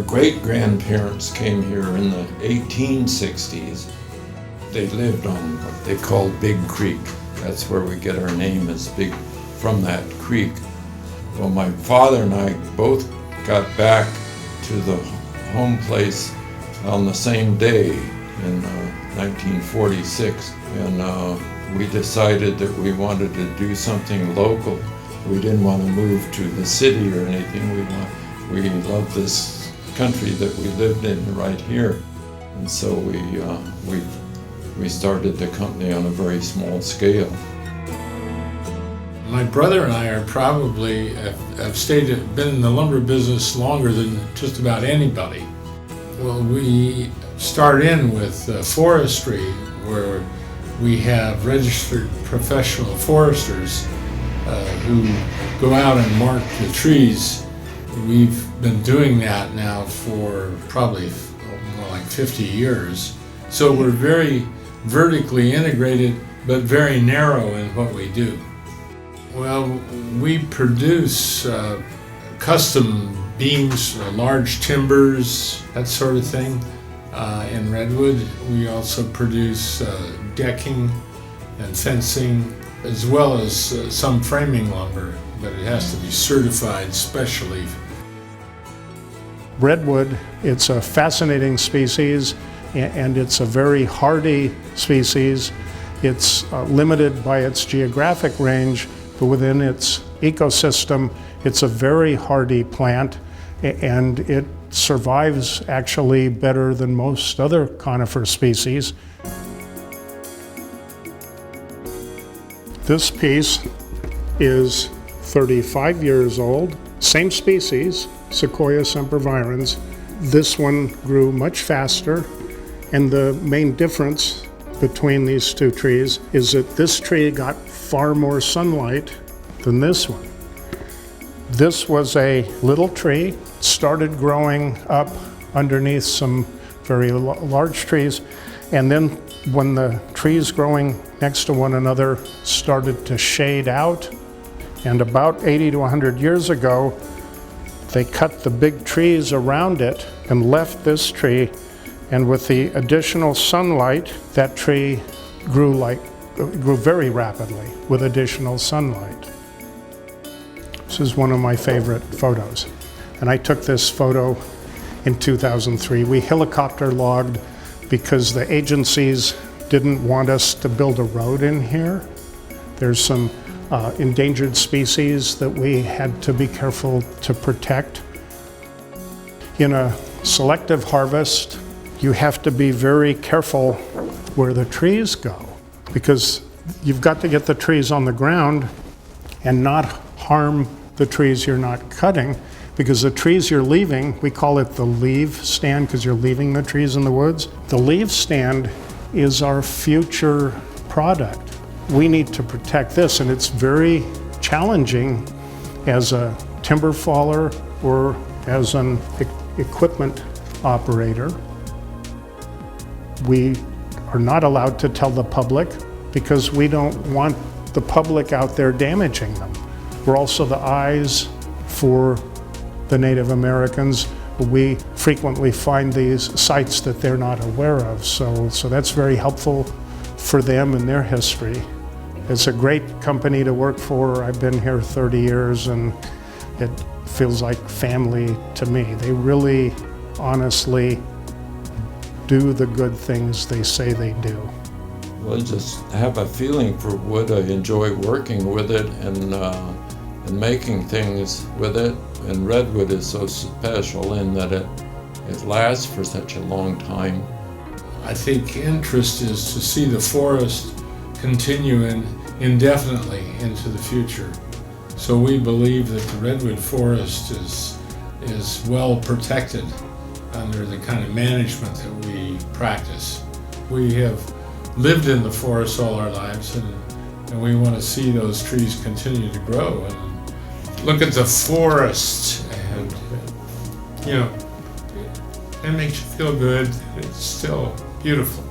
great-grandparents came here in the 1860s. They lived on what they called Big Creek. That's where we get our name, is Big, from that creek. Well, my father and I both got back to the home place on the same day in 1946, and we decided that we wanted to do something local. We didn't want to move to the city or anything. We loved this country that we lived in right here, and so we started the company on a very small scale. My brother and I are probably been in the lumber business longer than just about anybody. Well, we start in with forestry, where we have registered professional foresters who go out and mark the trees. We've been doing that now for probably more like 50 years. So we're very vertically integrated, but very narrow in what we do. Well, we produce custom beams, large timbers, that sort of thing. In redwood, we also produce decking and fencing, as well as some framing lumber, but it has to be certified specially. Redwood, it's a fascinating species, and it's a very hardy species. It's limited by its geographic range, but within its ecosystem, it's a very hardy plant, and it survives actually better than most other conifer species. This piece is 35 years old, same species, Sequoia sempervirens. This one grew much faster, and the main difference between these two trees is that this tree got far more sunlight than this one. This was a little tree, started growing up underneath some very large trees, and then when the trees growing next to one another started to shade out, and about 80 to 100 years ago, they cut the big trees around it and left this tree, and with the additional sunlight, that tree grew very rapidly with additional sunlight. This is one of my favorite photos, and I took this photo in 2003. We helicopter logged because the agencies didn't want us to build a road in here. There's some endangered species that we had to be careful to protect. In a selective harvest, you have to be very careful where the trees go, because you've got to get the trees on the ground and not harm the trees you're not cutting, because the trees you're leaving, we call it the leave stand because you're leaving the trees in the woods. The leave stand is our future product. We need to protect this, and it's very challenging as a timber faller or as an equipment operator. We are not allowed to tell the public because we don't want the public out there damaging them. We're also the eyes for the Native Americans. We frequently find these sites that they're not aware of, so that's very helpful for them and their history. It's a great company to work for. I've been here 30 years, and it feels like family to me. They really, honestly, do the good things they say they do. Well, I just have a feeling for wood. I enjoy working with it and making things with it. And redwood is so special in that it lasts for such a long time. I think interest is to see the forest continue indefinitely into the future. So we believe that the redwood forest is well protected under the kind of management that we practice. We have lived in the forest all our lives, and we want to see those trees continue to grow. And look at the forest, and it makes you feel good. It's still beautiful.